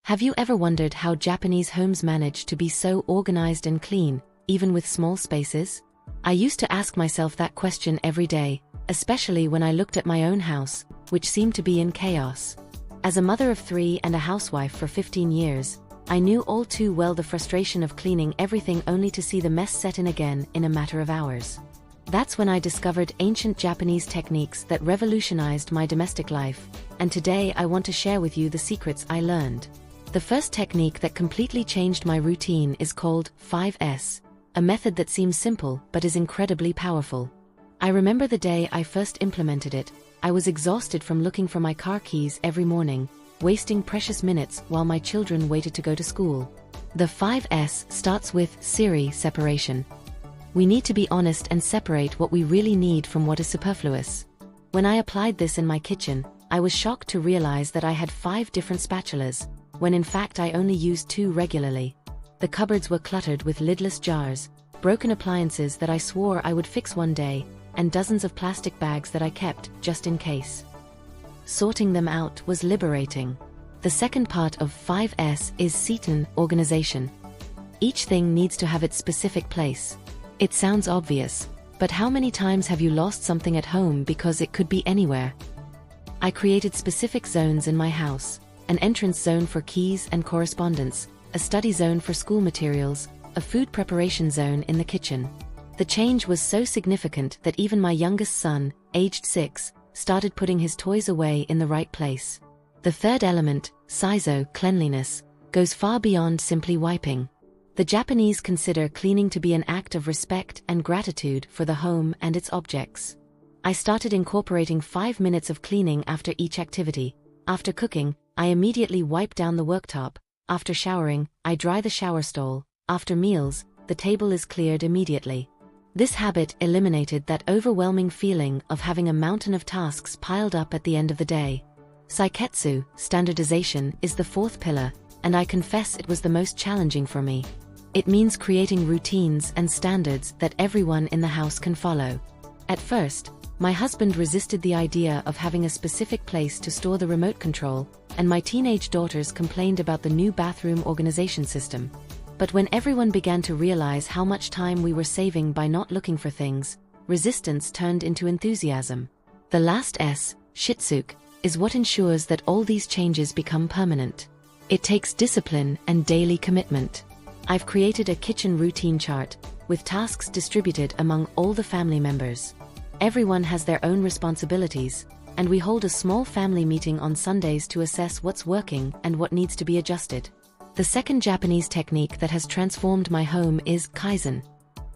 Have you ever wondered how Japanese homes manage to be so organized and clean, even with small spaces? I used to ask myself that question every day, especially when I looked at my own house, which seemed to be in chaos. As a mother of 3 and a housewife for 15 years, I knew all too well the frustration of cleaning everything only to see the mess set in again in a matter of hours. That's when I discovered ancient Japanese techniques that revolutionized my domestic life, and today I want to share with you the secrets I learned. The first technique that completely changed my routine is called 5S, a method that seems simple but is incredibly powerful. I remember the day I first implemented it. I was exhausted from looking for my car keys every morning, wasting precious minutes while my children waited to go to school. The 5S starts with Siri separation. We need to be honest and separate what we really need from what is superfluous. When I applied this in my kitchen, I was shocked to realize that I had 5 different spatulas, when in fact I only used 2 regularly. The cupboards were cluttered with lidless jars, broken appliances that I swore I would fix one day, and dozens of plastic bags that I kept, just in case. Sorting them out was liberating. The second part of 5S is Seaton organization. Each thing needs to have its specific place. It sounds obvious, but how many times have you lost something at home because it could be anywhere? I created specific zones in my house: an entrance zone for keys and correspondence, a study zone for school materials, a food preparation zone in the kitchen. The change was so significant that even my youngest son, aged 6, started putting his toys away in the right place. The third element, Saizo cleanliness, goes far beyond simply wiping. The Japanese consider cleaning to be an act of respect and gratitude for the home and its objects. I started incorporating 5 minutes of cleaning after each activity. After cooking, I immediately wipe down the worktop. After showering, I dry the shower stall. After meals, the table is cleared immediately. This habit eliminated that overwhelming feeling of having a mountain of tasks piled up at the end of the day. Saiketsu, standardization, is the 4th pillar, and I confess it was the most challenging for me. It means creating routines and standards that everyone in the house can follow. At first, my husband resisted the idea of having a specific place to store the remote control, and my teenage daughters complained about the new bathroom organization system. But when everyone began to realize how much time we were saving by not looking for things, resistance turned into enthusiasm. The last S, Shitsuke, is what ensures that all these changes become permanent. It takes discipline and daily commitment. I've created a kitchen routine chart, with tasks distributed among all the family members. Everyone has their own responsibilities, and we hold a small family meeting on Sundays to assess what's working and what needs to be adjusted. The second Japanese technique that has transformed my home is Kaizen,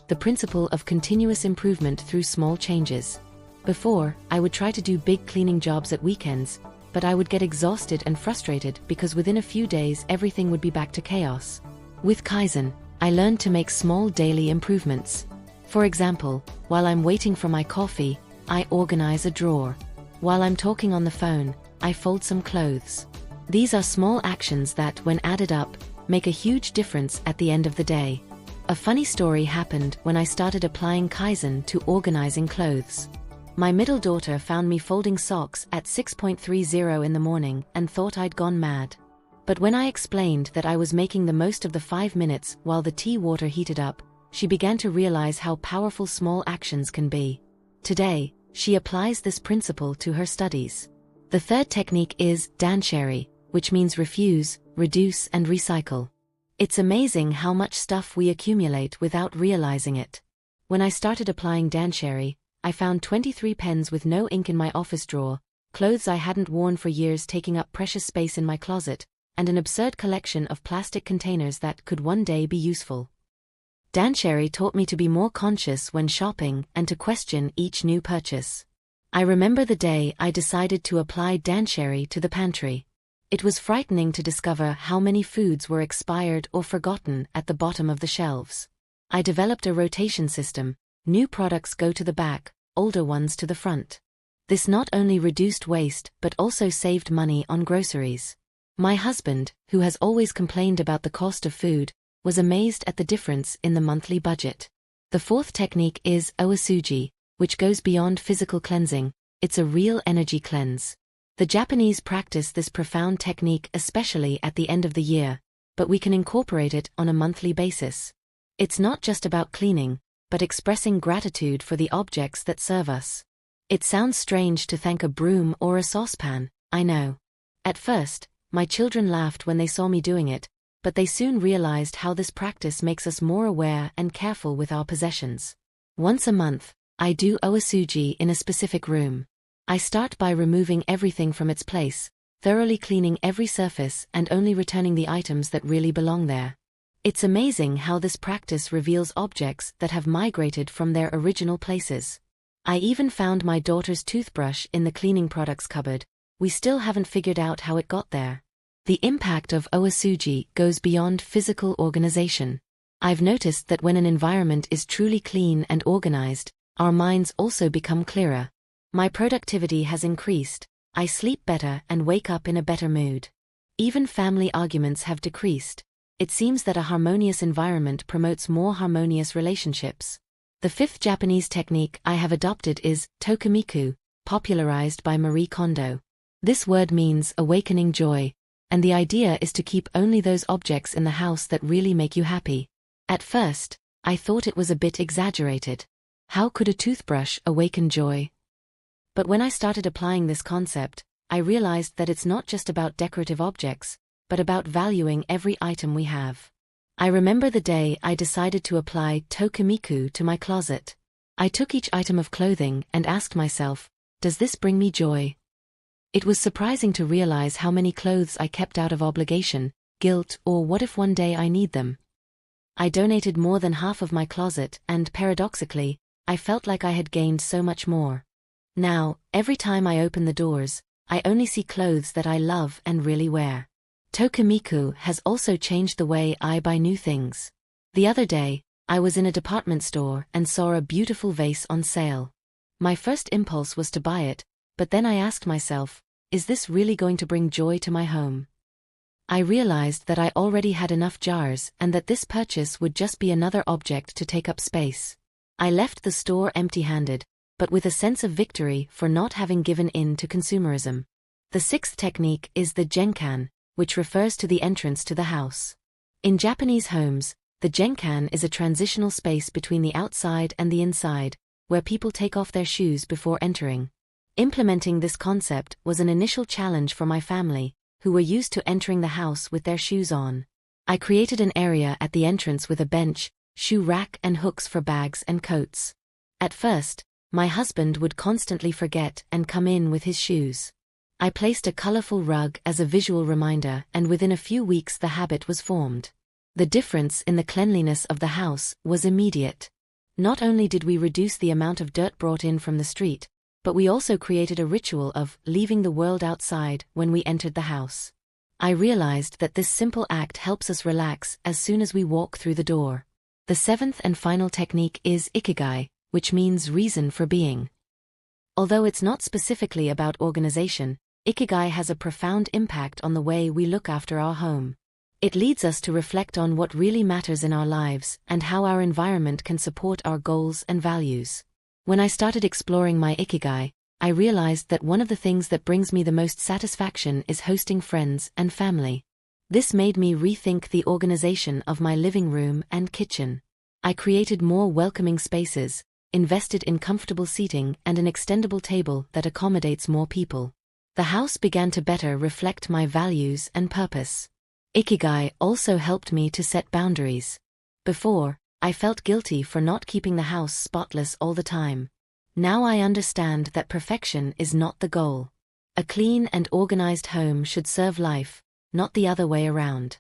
the principle of continuous improvement through small changes. Before, I would try to do big cleaning jobs at weekends, but I would get exhausted and frustrated because within a few days everything would be back to chaos. With Kaizen, I learned to make small daily improvements. For example, while I'm waiting for my coffee, I organize a drawer. While I'm talking on the phone, I fold some clothes. These are small actions that, when added up, make a huge difference at the end of the day. A funny story happened when I started applying Kaizen to organizing clothes. My middle daughter found me folding socks at 6:30 in the morning and thought I'd gone mad. But when I explained that I was making the most of the 5 minutes while the tea water heated up, she began to realize how powerful small actions can be. Today, she applies this principle to her studies. The third technique is Danshari, which means refuse, reduce and recycle. It's amazing how much stuff we accumulate without realizing it. When I started applying Danshari, I found 23 pens with no ink in my office drawer, clothes I hadn't worn for years taking up precious space in my closet, and an absurd collection of plastic containers that could one day be useful. Danshari taught me to be more conscious when shopping and to question each new purchase. I remember the day I decided to apply Danshari to the pantry. It was frightening to discover how many foods were expired or forgotten at the bottom of the shelves. I developed a rotation system: new products go to the back, older ones to the front. This not only reduced waste but also saved money on groceries. My husband, who has always complained about the cost of food, was amazed at the difference in the monthly budget. The fourth technique is Oasuji, which goes beyond physical cleansing. It's a real energy cleanse. The Japanese practice this profound technique especially at the end of the year, but we can incorporate it on a monthly basis. It's not just about cleaning, but expressing gratitude for the objects that serve us. It sounds strange to thank a broom or a saucepan, I know. At first, my children laughed when they saw me doing it, but they soon realized how this practice makes us more aware and careful with our possessions. Once a month, I do oasuji in a specific room. I start by removing everything from its place, thoroughly cleaning every surface and only returning the items that really belong there. It's amazing how this practice reveals objects that have migrated from their original places. I even found my daughter's toothbrush in the cleaning products cupboard. We still haven't figured out how it got there. The impact of oasuji goes beyond physical organization. I've noticed that when an environment is truly clean and organized, our minds also become clearer. My productivity has increased, I sleep better and wake up in a better mood. Even family arguments have decreased. It seems that a harmonious environment promotes more harmonious relationships. The fifth Japanese technique I have adopted is tokimiku, popularized by Marie Kondo. This word means awakening joy, and the idea is to keep only those objects in the house that really make you happy. At first, I thought it was a bit exaggerated. How could a toothbrush awaken joy? But when I started applying this concept, I realized that it's not just about decorative objects, but about valuing every item we have. I remember the day I decided to apply tokimiku to my closet. I took each item of clothing and asked myself, does this bring me joy? It was surprising to realize how many clothes I kept out of obligation, guilt, or what if one day I need them. I donated more than half of my closet and, paradoxically, I felt like I had gained so much more. Now, every time I open the doors, I only see clothes that I love and really wear. Tokimiku has also changed the way I buy new things. The other day, I was in a department store and saw a beautiful vase on sale. My first impulse was to buy it, but then I asked myself, is this really going to bring joy to my home? I realized that I already had enough jars and that this purchase would just be another object to take up space. I left the store empty-handed, but with a sense of victory for not having given in to consumerism. The sixth technique is the genkan, which refers to the entrance to the house. In Japanese homes, the genkan is a transitional space between the outside and the inside, where people take off their shoes before entering. Implementing this concept was an initial challenge for my family, who were used to entering the house with their shoes on. I created an area at the entrance with a bench, shoe rack and hooks for bags and coats. At first, my husband would constantly forget and come in with his shoes. I placed a colorful rug as a visual reminder, and within a few weeks the habit was formed. The difference in the cleanliness of the house was immediate. Not only did we reduce the amount of dirt brought in from the street, but we also created a ritual of leaving the world outside when we entered the house. I realized that this simple act helps us relax as soon as we walk through the door. The seventh and final technique is ikigai, which means reason for being. Although it's not specifically about organization, ikigai has a profound impact on the way we look after our home. It leads us to reflect on what really matters in our lives and how our environment can support our goals and values. When I started exploring my ikigai, I realized that one of the things that brings me the most satisfaction is hosting friends and family. This made me rethink the organization of my living room and kitchen. I created more welcoming spaces, invested in comfortable seating and an extendable table that accommodates more people. The house began to better reflect my values and purpose. Ikigai also helped me to set boundaries. Before, I felt guilty for not keeping the house spotless all the time. Now I understand that perfection is not the goal. A clean and organized home should serve life, not the other way around.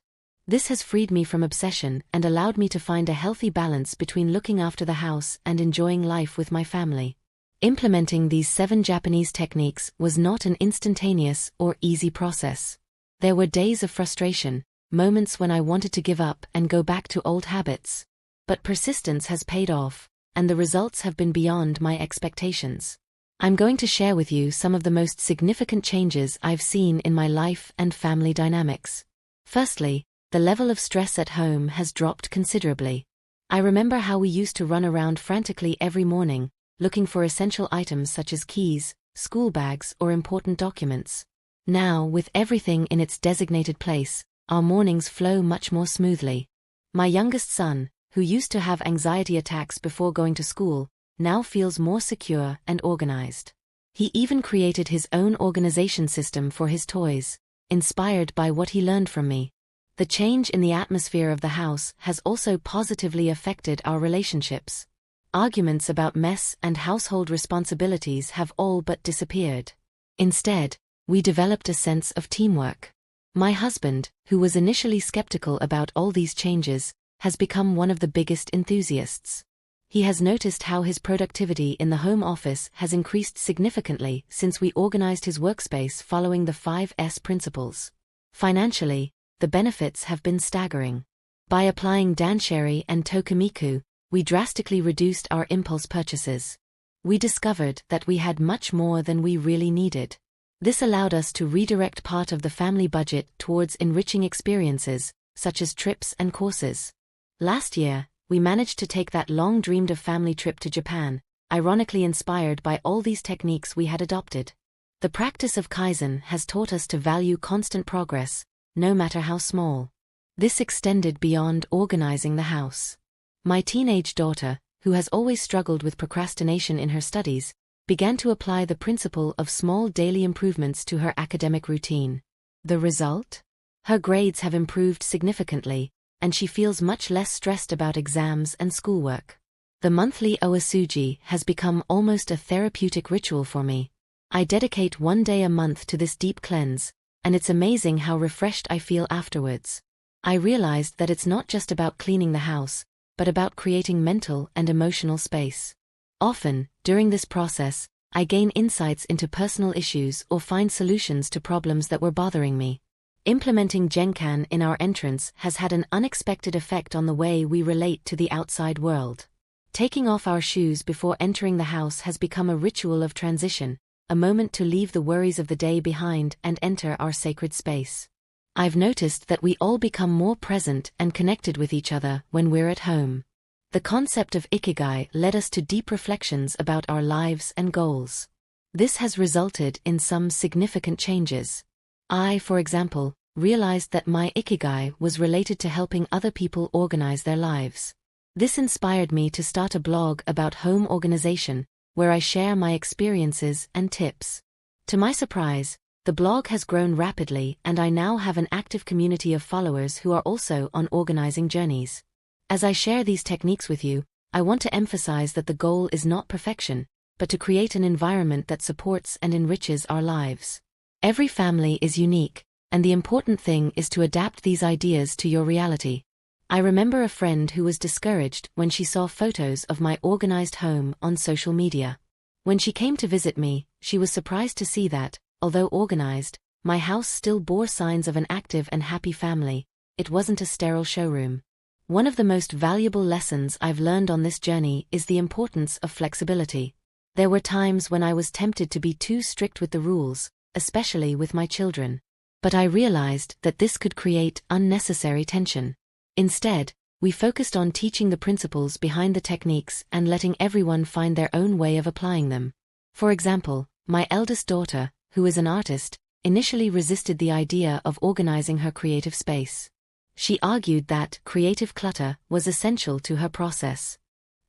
This has freed me from obsession and allowed me to find a healthy balance between looking after the house and enjoying life with my family. Implementing these 7 Japanese techniques was not an instantaneous or easy process. There were days of frustration, moments when I wanted to give up and go back to old habits. But persistence has paid off, and the results have been beyond my expectations. I'm going to share with you some of the most significant changes I've seen in my life and family dynamics. Firstly, the level of stress at home has dropped considerably. I remember how we used to run around frantically every morning, looking for essential items such as keys, school bags, or important documents. Now, with everything in its designated place, our mornings flow much more smoothly. My youngest son, who used to have anxiety attacks before going to school, now feels more secure and organized. He even created his own organization system for his toys, inspired by what he learned from me. The change in the atmosphere of the house has also positively affected our relationships. Arguments about mess and household responsibilities have all but disappeared. Instead, we developed a sense of teamwork. My husband, who was initially skeptical about all these changes, has become one of the biggest enthusiasts. He has noticed how his productivity in the home office has increased significantly since we organized his workspace following the 5S principles. Financially, the benefits have been staggering. By applying Dansheri and Tokimiku, we drastically reduced our impulse purchases. We discovered that we had much more than we really needed. This allowed us to redirect part of the family budget towards enriching experiences, such as trips and courses. Last year, we managed to take that long-dreamed-of family trip to Japan, ironically inspired by all these techniques we had adopted. The practice of Kaizen has taught us to value constant progress, no matter how small. This extended beyond organizing the house. My teenage daughter, who has always struggled with procrastination in her studies, began to apply the principle of small daily improvements to her academic routine. The result? Her grades have improved significantly, and she feels much less stressed about exams and schoolwork. The monthly Oasuji has become almost a therapeutic ritual for me. I dedicate one day a month to this deep cleanse, and it's amazing how refreshed I feel afterwards. I realized that it's not just about cleaning the house, but about creating mental and emotional space. Often, during this process, I gain insights into personal issues or find solutions to problems that were bothering me. Implementing Genkan in our entrance has had an unexpected effect on the way we relate to the outside world. Taking off our shoes before entering the house has become a ritual of transition, a moment to leave the worries of the day behind and enter our sacred space. I've noticed that we all become more present and connected with each other when we're at home. The concept of Ikigai led us to deep reflections about our lives and goals. This has resulted in some significant changes. I, for example, realized that my Ikigai was related to helping other people organize their lives. This inspired me to start a blog about home organization, where I share my experiences and tips. To my surprise, the blog has grown rapidly and I now have an active community of followers who are also on organizing journeys. As I share these techniques with you, I want to emphasize that the goal is not perfection, but to create an environment that supports and enriches our lives. Every family is unique, and the important thing is to adapt these ideas to your reality. I remember a friend who was discouraged when she saw photos of my organized home on social media. When she came to visit me, she was surprised to see that, although organized, my house still bore signs of an active and happy family. It wasn't a sterile showroom. One of the most valuable lessons I've learned on this journey is the importance of flexibility. There were times when I was tempted to be too strict with the rules, especially with my children. But I realized that this could create unnecessary tension. Instead, we focused on teaching the principles behind the techniques and letting everyone find their own way of applying them. For example, my eldest daughter, who is an artist, initially resisted the idea of organizing her creative space. She argued that creative clutter was essential to her process.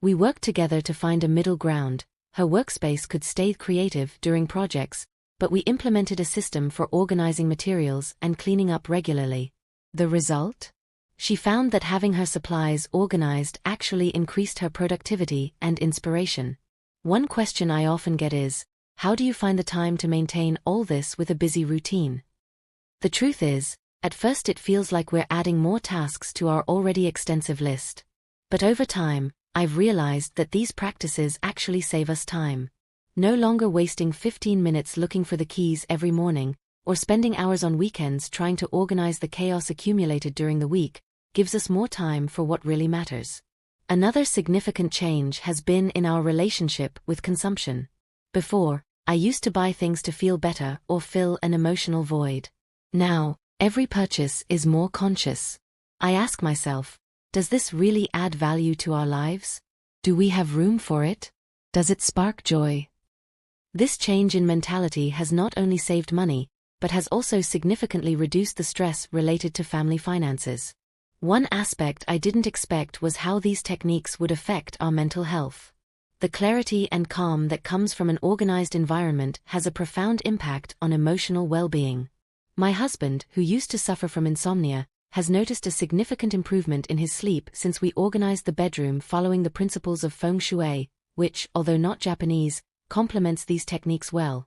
We worked together to find a middle ground. Her workspace could stay creative during projects, but we implemented a system for organizing materials and cleaning up regularly. The result? She found that having her supplies organized actually increased her productivity and inspiration. One question I often get is, how do you find the time to maintain all this with a busy routine? The truth is, at first it feels like we're adding more tasks to our already extensive list. But over time, I've realized that these practices actually save us time. No longer wasting 15 minutes looking for the keys every morning, or spending hours on weekends trying to organize the chaos accumulated during the week, gives us more time for what really matters. Another significant change has been in our relationship with consumption. Before, I used to buy things to feel better or fill an emotional void. Now, every purchase is more conscious. I ask myself, does this really add value to our lives? Do we have room for it? Does it spark joy? This change in mentality has not only saved money, but has also significantly reduced the stress related to family finances. One aspect I didn't expect was how these techniques would affect our mental health. The clarity and calm that comes from an organized environment has a profound impact on emotional well-being. My husband, who used to suffer from insomnia, has noticed a significant improvement in his sleep since we organized the bedroom following the principles of Feng Shui, which, although not Japanese, complements these techniques well.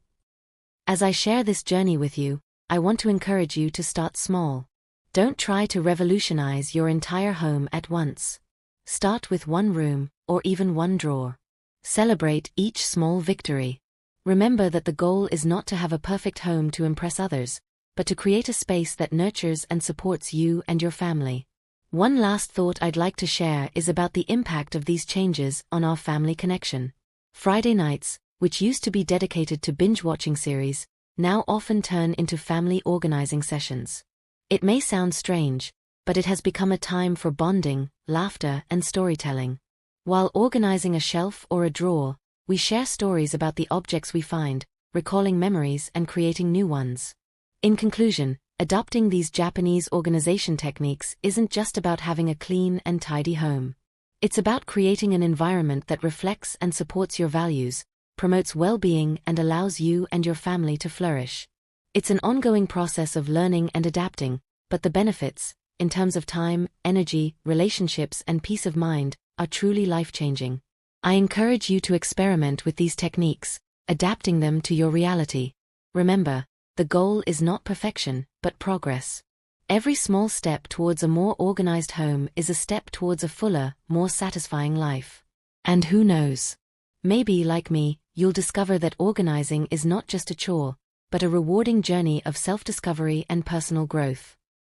As I share this journey with you, I want to encourage you to start small. Don't try to revolutionize your entire home at once. Start with one room, or even one drawer. Celebrate each small victory. Remember that the goal is not to have a perfect home to impress others, but to create a space that nurtures and supports you and your family. One last thought I'd like to share is about the impact of these changes on our family connection. Friday nights, which used to be dedicated to binge-watching series, now often turn into family organizing sessions. It may sound strange, but it has become a time for bonding, laughter, and storytelling. While organizing a shelf or a drawer, we share stories about the objects we find, recalling memories and creating new ones. In conclusion, adopting these Japanese organization techniques isn't just about having a clean and tidy home. It's about creating an environment that reflects and supports your values, promotes well-being, and allows you and your family to flourish. It's an ongoing process of learning and adapting, but the benefits, in terms of time, energy, relationships, and peace of mind, are truly life-changing. I encourage you to experiment with these techniques, adapting them to your reality. Remember, the goal is not perfection, but progress. Every small step towards a more organized home is a step towards a fuller, more satisfying life. And who knows? Maybe, like me, you'll discover that organizing is not just a chore, but a rewarding journey of self-discovery and personal growth.